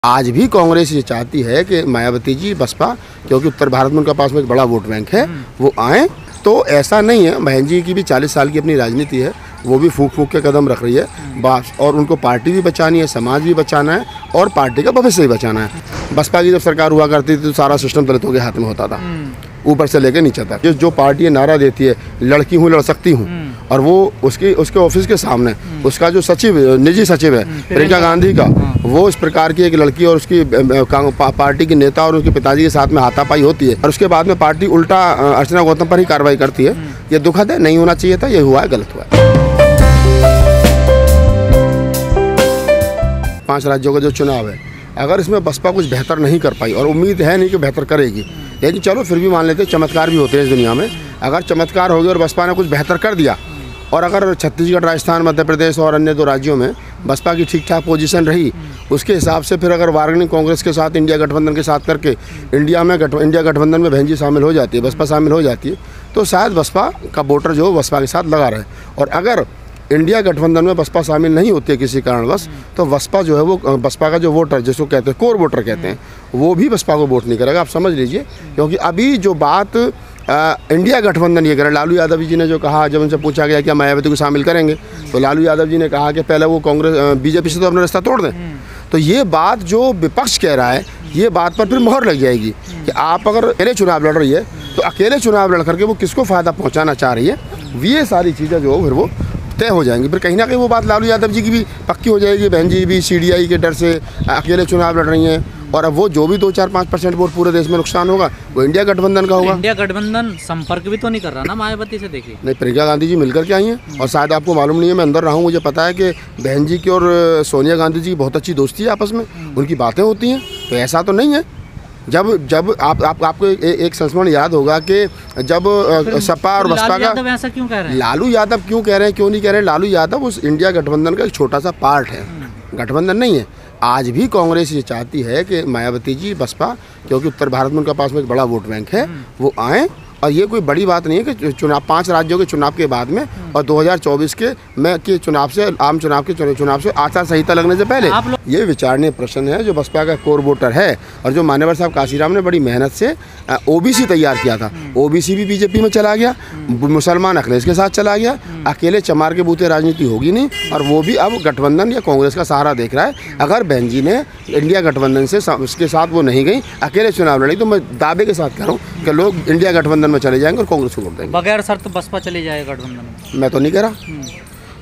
आज भी कांग्रेस ये चाहती है कि मायावती जी बसपा, क्योंकि उत्तर भारत में उनका पास में एक बड़ा वोट बैंक है, वो आए। तो ऐसा नहीं है, बहन जी की भी 40 साल की अपनी राजनीति है, वो भी फूंक फूंक के कदम रख रही है बस। और उनको पार्टी भी बचानी है, समाज भी बचाना है और पार्टी का भविष्य भी बचाना है। बसपा की जब सरकार हुआ करती थी तो सारा सिस्टम दलितों के हाथ में होता था, ऊपर से लेकर नीचे तक। जो पार्टी नारा देती है लड़की हूँ लड़ सकती हूँ, और वो उसके ऑफिस के सामने उसका जो सचिव, निजी सचिव है प्रियंका गांधी का, वो इस प्रकार की एक लड़की और उसकी पार्टी के नेता और उसके पिताजी के साथ में हाथापाई होती है, और उसके बाद में पार्टी उल्टा अर्चना गौतम पर ही कार्रवाई करती है। ये दुखद है, नहीं होना चाहिए था, ये हुआ है, गलत हुआ है। 5 राज्यों का जो चुनाव है, अगर इसमें बसपा कुछ बेहतर नहीं कर पाई, और उम्मीद है नहीं कि बेहतर करेगी, लेकिन चलो फिर भी मान लेते हैं, चमत्कार भी होते हैं इस दुनिया में। अगर चमत्कार हो गया और बसपा ने कुछ बेहतर कर दिया, और अगर छत्तीसगढ़, राजस्थान, मध्य प्रदेश और अन्य 2 राज्यों में बसपा की ठीक ठाक पोजीशन रही, उसके हिसाब से फिर अगर बार्गेनिंग कांग्रेस के साथ, इंडिया गठबंधन के साथ करके इंडिया गठबंधन में बहन जी शामिल हो जाती है, बसपा शामिल हो जाती है, तो शायद बसपा का वोटर जो बसपा के साथ लगा रहे। और अगर इंडिया गठबंधन में बसपा शामिल नहीं होती है किसी कारणवश, तो बसपा जो है वो, बसपा का जो वोटर जिसको कहते हैं कोर वोटर कहते हैं, वो भी बसपा को वोट नहीं करेगा। आप समझ लीजिए, क्योंकि अभी जो बात इंडिया गठबंधन ये करे, लालू यादव जी ने जो कहा, जब उनसे पूछा गया कि मायावती को शामिल करेंगे, तो लालू यादव जी ने कहा कि पहले वो कांग्रेस बीजेपी से तो अपना रास्ता तोड़ दें। तो ये बात जो विपक्ष कह रहा है, ये बात पर फिर मोहर लग जाएगी कि आप अगर अकेले चुनाव लड़ रही है, तो अकेले चुनाव लड़ करके वो किसको फ़ायदा पहुँचाना चाह रही है, ये सारी चीज़ें जो फिर वो तय हो जाएंगी। फिर कहीं ना कहीं वो बात लालू यादव जी की भी पक्की हो जाएगी, बहन जी भी CDI के डर से अकेले चुनाव लड़ रही हैं, और अब वो जो भी 2-4-5% वोट पूरे देश में नुकसान होगा वो इंडिया गठबंधन का होगा। इंडिया गठबंधन संपर्क भी तो नहीं कर रहा ना मायावती से, देखिए। नहीं, प्रियंका गांधी जी मिलकर के आई हैं, और शायद आपको मालूम नहीं है, मैं अंदर रहा हूँ, मुझे पता है कि बहन जी की और सोनिया गांधी जी की बहुत अच्छी दोस्ती है आपस में, उनकी बातें होती हैं। तो ऐसा तो नहीं है। जब आपको एक संस्मरण याद होगा कि जब सपा और बसपा का, ऐसा क्यों कह रहे हैं, लालू यादव क्यों कह रहे हैं, क्यों नहीं कह रहे हैं, लालू यादव उस इंडिया गठबंधन का एक छोटा सा पार्ट है, गठबंधन नहीं है। आज भी कांग्रेस ये चाहती है कि मायावती जी बसपा, क्योंकि उत्तर भारत में उनका पास में एक बड़ा वोट बैंक है, वो आए। और ये कोई बड़ी बात नहीं है कि चुनाव 5 राज्यों के चुनाव के बाद में और 2024 के चुनाव से, आम चुनाव के चुनाव से आचार संहिता लगने से पहले, ये विचारणीय प्रश्न है। जो बसपा का कोर वोटर है, और जो मान्यवर साहब काशीराम ने बड़ी मेहनत से OBC तैयार किया था, OBC भी बीजेपी में चला गया, मुसलमान अखिलेश के साथ चला गया, अकेले चमार के बूते राजनीति होगी नहीं, और वो भी अब गठबंधन या कांग्रेस का सहारा देख रहा है। अगर बहन जी ने इंडिया गठबंधन से उसके साथ वो नहीं गई, अकेले चुनाव लड़ी, तो मैं दावे के साथ कह रहा हूँ कि लोग इंडिया गठबंधन में चले जाएंगे और कांग्रेस को वोट देंगे। बगैर शर्त बसपा चली जाए गठबंधन में? मैं तो नहीं कह रहा,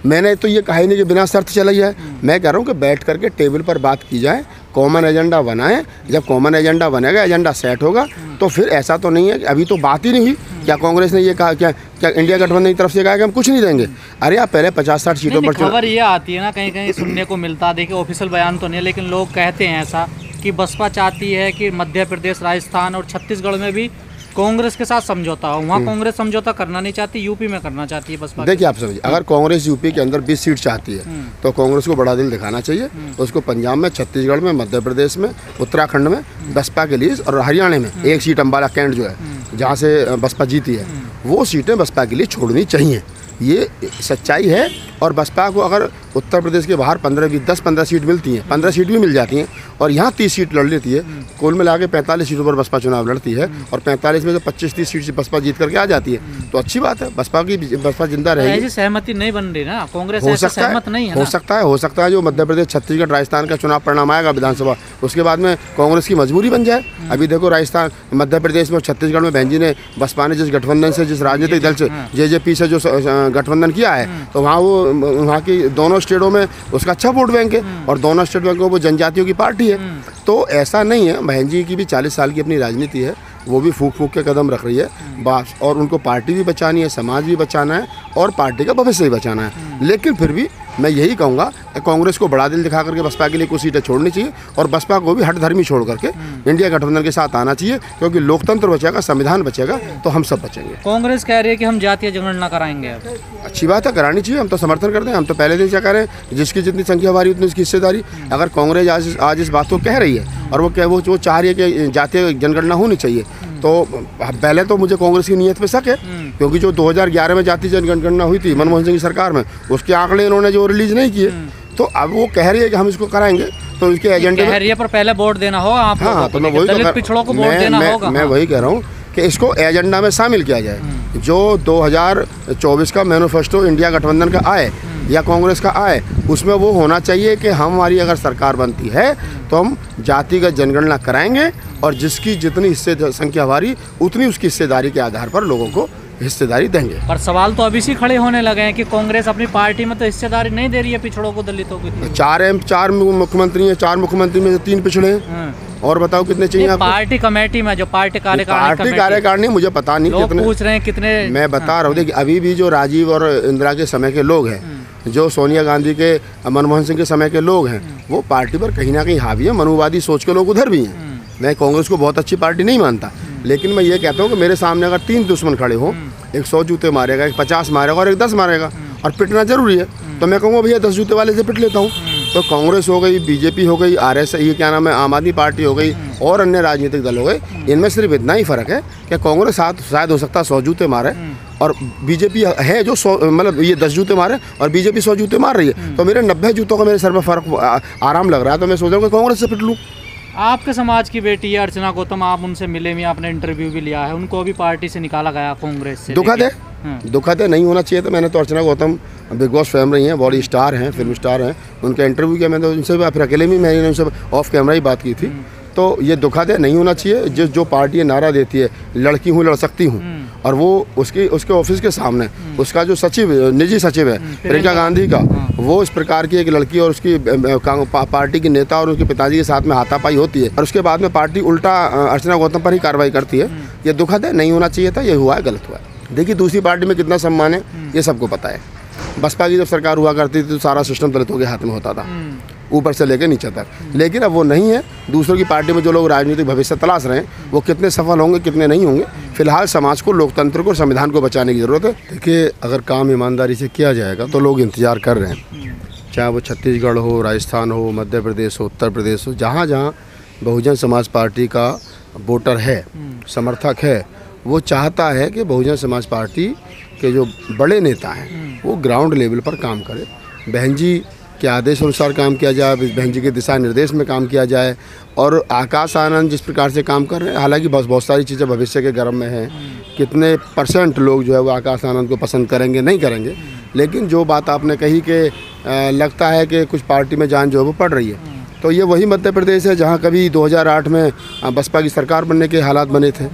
मैंने तो ये कहा ही नहीं कि बिना शर्त चला जाए। मैं कह रहा हूँ कि बैठ करके टेबल पर बात की जाए, कॉमन एजेंडा बनाएं। जब कॉमन एजेंडा बनेगा, एजेंडा सेट होगा, तो फिर ऐसा तो नहीं है कि अभी तो बात ही नहीं हुई। क्या कांग्रेस ने ये कहा, क्या इंडिया गठबंधन की तरफ से कहा कि हम कुछ नहीं देंगे? अरे आप पहले 50-60 सीटों पर, खबर ये आती है ना, कहीं कहीं सुनने को मिलता, देखिए ऑफिशियल बयान तो नहीं, लेकिन लोग कहते हैं ऐसा कि बसपा चाहती है कि मध्य प्रदेश, राजस्थान और छत्तीसगढ़ में भी कांग्रेस के साथ समझौता हो। वहाँ कांग्रेस समझौता करना नहीं चाहती, यूपी में करना चाहती है बसपा। देखिए आप समझिए, अगर कांग्रेस यूपी के अंदर 20 सीट चाहती है, तो कांग्रेस को बड़ा दिल दिखाना चाहिए। उसको पंजाब में, छत्तीसगढ़ में, मध्य प्रदेश में, उत्तराखंड में बसपा के लिए, और हरियाणा में 1 सीट अम्बाला कैंट जो है, जहाँ से बसपा जीती है, वो सीटें बसपा के लिए छोड़नी चाहिए। ये सच्चाई है। और बसपा को अगर उत्तर प्रदेश के बाहर 10-15 सीट मिलती हैं, 15 सीट भी मिल जाती हैं, और यहाँ 30 सीट लड़ लेती है, कुल मिला के 45 सीटों पर बसपा चुनाव लड़ती है, और 45 में से 25-30 सीट से बसपा जीत करके आ जाती है, तो अच्छी बात है। बसपा जिंदा रहेगी। ऐसी सहमति नहीं बन रही ना, कांग्रेस ऐसे सहमत नहीं है। हो सकता है जो मध्य प्रदेश, छत्तीसगढ़, राजस्थान का चुनाव परिणाम आएगा विधानसभा, उसके बाद में कांग्रेस की मजबूरी बन जाए। अभी देखो राजस्थान, मध्य प्रदेश में और छत्तीसगढ़ में बहन जी ने, बसपा ने जिस गठबंधन से, जिस राजनीतिक दल से, JJP से जो गठबंधन किया है, तो वहाँ की दोनों स्टेटों में उसका अच्छा वोट बैंक है, और दोनों स्टेट में वो जनजातियों की पार्टी है। तो ऐसा नहीं है, बहन जी की भी 40 साल की अपनी राजनीति है, वो भी फूंक फूंक के कदम रख रही है बस। और उनको पार्टी भी बचानी है, समाज भी बचाना है, और पार्टी का भविष्य भी बचाना है। लेकिन फिर भी मैं यही कहूँगा कि कांग्रेस को बड़ा दिल दिखा करके बसपा के लिए कुछ सीटें छोड़नी चाहिए, और बसपा को भी हठधर्मी छोड़ करके इंडिया गठबंधन के साथ आना चाहिए, क्योंकि लोकतंत्र बचेगा, संविधान बचेगा, तो हम सब बचेंगे। कांग्रेस कह रही है कि हम जातीय जनगणना कराएंगे। अच्छी बात है, करानी चाहिए, हम तो समर्थन करते हैं। हम तो पहले दिन से कह रहे हैं, जिसकी जितनी संख्या भारी उतनी उसकी हिस्सेदारी। अगर कांग्रेस आज इस बात को कह रही है, और वो चाह रही है कि जातीय जनगणना होनी चाहिए, तो पहले तो मुझे कांग्रेस की नीयत पे शक है, क्योंकि जो 2011 में जातीय जनगणना हुई थी मनमोहन सिंह की सरकार में, उसके आंकड़े इन्होंने जो रिलीज नहीं किए, तो अब वो कह रही है कि हम इसको कराएंगे। तो इसके एजेंडे में पर पहले वोट देना होगा आप लोगों हाँ, को, तो मैं वही दलित पिछड़ों को वोट देना होगा। मैं वही कह रहा हूँ कि इसको एजेंडा में शामिल किया जाए। जो 2024 का मैनिफेस्टो इंडिया गठबंधन का आए या कांग्रेस का आए, उसमें वो होना चाहिए कि हमारी अगर सरकार बनती है तो हम जातिगत जनगणना कराएंगे और जिसकी जितनी हिस्से संख्या हमारी उतनी उसकी हिस्सेदारी के आधार पर लोगों को हिस्सेदारी देंगे। पर सवाल तो अभी से खड़े होने लगे हैं कि कांग्रेस अपनी पार्टी में तो हिस्सेदारी नहीं दे रही है पिछड़ों को, दलितों को। 4 मुख्यमंत्री हैं, 4 मुख्यमंत्री में से 3 पिछड़े हैं। और बताओ कितने चाहिए आपको? पार्टी कमेटी में जो पार्टी कार्यकारिणी मुझे पता नहीं लोग कितने पूछ रहे हैं कितने। मैं बता रहा हूँ, देखिए अभी भी जो राजीव और इंदिरा के समय के लोग हैं, जो सोनिया गांधी के मनमोहन सिंह के समय के लोग हैं, वो पार्टी पर कहीं ना कहीं हावी है। मनुवादी सोच के लोग उधर भी हैं। मैं कांग्रेस को बहुत अच्छी पार्टी नहीं मानता, लेकिन मैं ये कहता हूँ कि मेरे सामने अगर 3 दुश्मन खड़े हो, एक 100 जूते मारेगा, एक 50 मारेगा और एक 10 मारेगा, और पिटना जरूरी है, तो मैं कहूँगा भैया 10 जूते वाले से पिट लेता हूँ। तो कांग्रेस हो गई, बीजेपी हो गई, RSI ये क्या नाम है, आम आदमी पार्टी हो गई और अन्य राजनीतिक दल हो गए, इनमें सिर्फ इतना ही फर्क है कि कांग्रेस शायद हो सकता है 100 जूते मारे और बीजेपी है जो 100 मतलब ये 10 जूते मारे और बीजेपी 100 जूते मार रही है। तो मेरे 90 जूतों का मेरे सर में फर्क आराम लग रहा है, तो मैं सोच रहा हूँ कि कांग्रेस से पिट लूँ। आपके समाज की बेटी है अर्चना गौतम, आप उनसे मिले भी, आपने इंटरव्यू भी लिया है, उनको भी पार्टी से निकाला गया कांग्रेस से। दुखद है, नहीं होना चाहिए। तो मैंने तो अर्चना गौतम बिग बॉस फैम रही हैं, बॉडी स्टार हैं, फिल्म स्टार हैं, उनका इंटरव्यू किया। मैंने तो उनसे फिर अकेले में मैंने उनसे ऑफ कैमरा ही बात की थी। तो ये दुखद है, नहीं होना चाहिए। जो पार्टी नारा देती है लड़की हूँ लड़ सकती हूँ, और वो उसके ऑफिस के सामने उसका जो सचिव निजी सचिव है प्रियंका गांधी का, वो इस प्रकार की एक लड़की और उसकी पार्टी की नेता और उसके पिताजी के साथ में हाथापाई होती है और उसके बाद में पार्टी उल्टा अर्चना गौतम पर ही कार्रवाई करती है। ये दुखद है, नहीं होना चाहिए था, ये हुआ है, गलत हुआ है। देखिए दूसरी पार्टी में कितना सम्मान है ये सबको पता है। बसपा की जब सरकार हुआ करती थी तो सारा सिस्टम दलितों के हाथ में होता था, ऊपर से लेकर नीचे तक, लेकिन अब वो नहीं है। दूसरों की पार्टी में जो लोग राजनीतिक भविष्य तलाश रहे हैं वो कितने सफल होंगे कितने नहीं होंगे। फिलहाल समाज को, लोकतंत्र को, संविधान को बचाने की ज़रूरत है। देखिए अगर काम ईमानदारी से किया जाएगा तो लोग इंतज़ार कर रहे हैं, चाहे वो छत्तीसगढ़ हो, राजस्थान हो, मध्य प्रदेश हो, उत्तर प्रदेश हो, जहाँ जहाँ बहुजन समाज पार्टी का वोटर है, समर्थक है, वो चाहता है कि बहुजन समाज पार्टी के जो बड़े नेता हैं वो ग्राउंड लेवल पर काम करें, बहन जी के आदेश अनुसार काम किया जाए, बहन जी के दिशा निर्देश में काम किया जाए। और आकाश आनंद जिस प्रकार से काम कर रहे हैं, हालांकि बहुत सारी चीज़ें भविष्य के गर्म में हैं, कितने % लोग जो है वो आकाश आनंद को पसंद करेंगे नहीं करेंगे, लेकिन जो बात आपने कही कि लगता है कि कुछ पार्टी में जान जो है वो पड़ रही है, तो ये वही मध्य प्रदेश है जहाँ कभी 2008 में बसपा की सरकार बनने के हालात बने थे।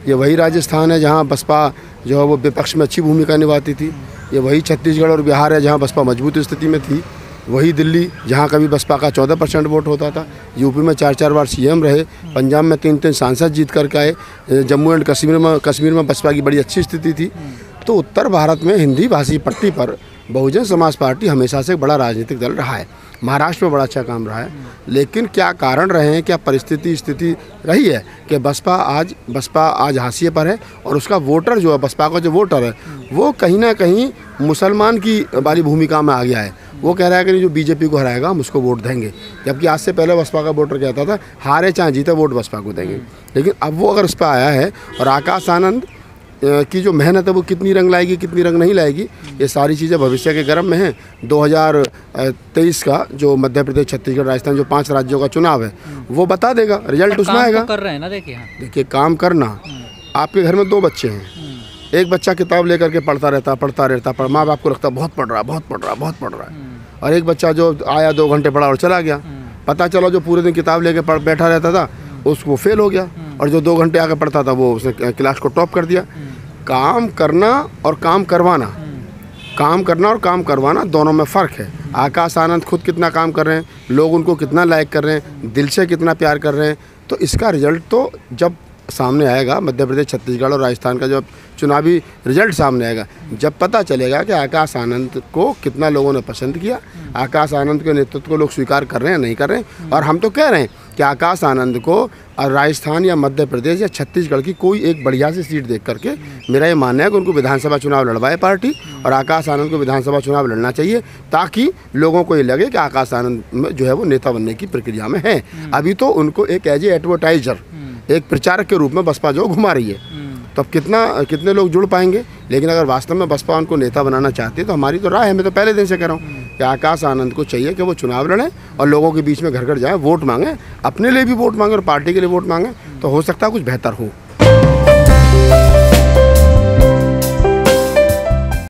ये वही राजस्थान है जहाँ बसपा जो है वो विपक्ष में अच्छी भूमिका निभाती थी। ये वही छत्तीसगढ़ और बिहार है जहाँ बसपा मजबूत स्थिति में थी। वही दिल्ली जहाँ कभी बसपा का 14% वोट होता था। यूपी में 4 बार CM रहे, पंजाब में 3 सांसद जीत करके आए, जम्मू एंड कश्मीर में बसपा की बड़ी अच्छी स्थिति थी। तो उत्तर भारत में हिंदी भाषी पट्टी पर बहुजन समाज पार्टी हमेशा से एक बड़ा राजनीतिक दल रहा है। महाराष्ट्र में बड़ा अच्छा काम रहा है, लेकिन क्या कारण रहे हैं, क्या स्थिति रही है कि बसपा आज हाशिए पर है और उसका वोटर जो है, बसपा का जो वोटर है वो कहीं ना कहीं मुसलमान की वाली भूमिका में आ गया है। वो कह रहा है कि जो बीजेपी को हराएगा हम उसको वोट देंगे, जबकि आज से पहले बसपा का वोटर कहता था हारे चाहे जीते वोट बसपा को देंगे। लेकिन अब वो अगर उस पर आया है और आकाश आनंद की जो मेहनत है वो कितनी रंग लाएगी कितनी रंग नहीं लाएगी, ये सारी चीज़ें भविष्य के गर्म में हैं। 2023 का जो मध्य प्रदेश, छत्तीसगढ़, राजस्थान जो 5 राज्यों का चुनाव है वो बता देगा, रिजल्ट उसमें आएगा। कर रहे हैं ना, देखिए काम करना। आपके घर में 2 बच्चे हैं, एक बच्चा किताब लेकर के पढ़ता रहता, माँ बाप को लगता बहुत पढ़ रहा है, और एक बच्चा जो आया 2 घंटे पढ़ा और चला गया। पता चला जो पूरे दिन किताब लेकर बैठा रहता था उसको फेल हो गया, और जो 2 घंटे आकर पढ़ता था वो उसने क्लास को टॉप कर दिया। काम करना और काम करवाना दोनों में फ़र्क है। आकाश आनंद खुद कितना काम कर रहे हैं, लोग उनको कितना लाइक कर रहे हैं, दिल से कितना प्यार कर रहे हैं, तो इसका रिजल्ट तो जब सामने आएगा, मध्य प्रदेश, छत्तीसगढ़ और राजस्थान का जब चुनावी रिजल्ट सामने आएगा, जब पता चलेगा कि आकाश आनंद को कितना लोगों ने पसंद किया, आकाश आनंद के नेतृत्व को लोग स्वीकार कर रहे हैं नहीं कर रहे हैं। और हम तो कह रहे हैं कि आकाश आनंद को राजस्थान या मध्य प्रदेश या छत्तीसगढ़ की कोई एक बढ़िया सी सीट देख करके मेरा ये मानना है कि उनको विधानसभा चुनाव लड़वाए पार्टी, और आकाश आनंद को विधानसभा चुनाव लड़ना चाहिए, ताकि लोगों को ये लगे कि आकाश आनंद जो है वो नेता बनने की प्रक्रिया में है। अभी तो उनको एक एज ए एडवर्टाइजर, एक प्रचारक के रूप में बसपा जो घुमा रही है, तो अब कितने लोग जुड़ पाएंगे। लेकिन अगर वास्तव में बसपा उनको नेता बनाना चाहती है तो हमारी तो राय है, मैं तो पहले दिन से कह रहा हूँ कि आकाश आनंद को चाहिए कि वो चुनाव लड़ें और लोगों के बीच में घर घर जाए, वोट मांगें, अपने लिए भी वोट मांगें और पार्टी के लिए वोट मांगें, तो हो सकता है कुछ बेहतर हो।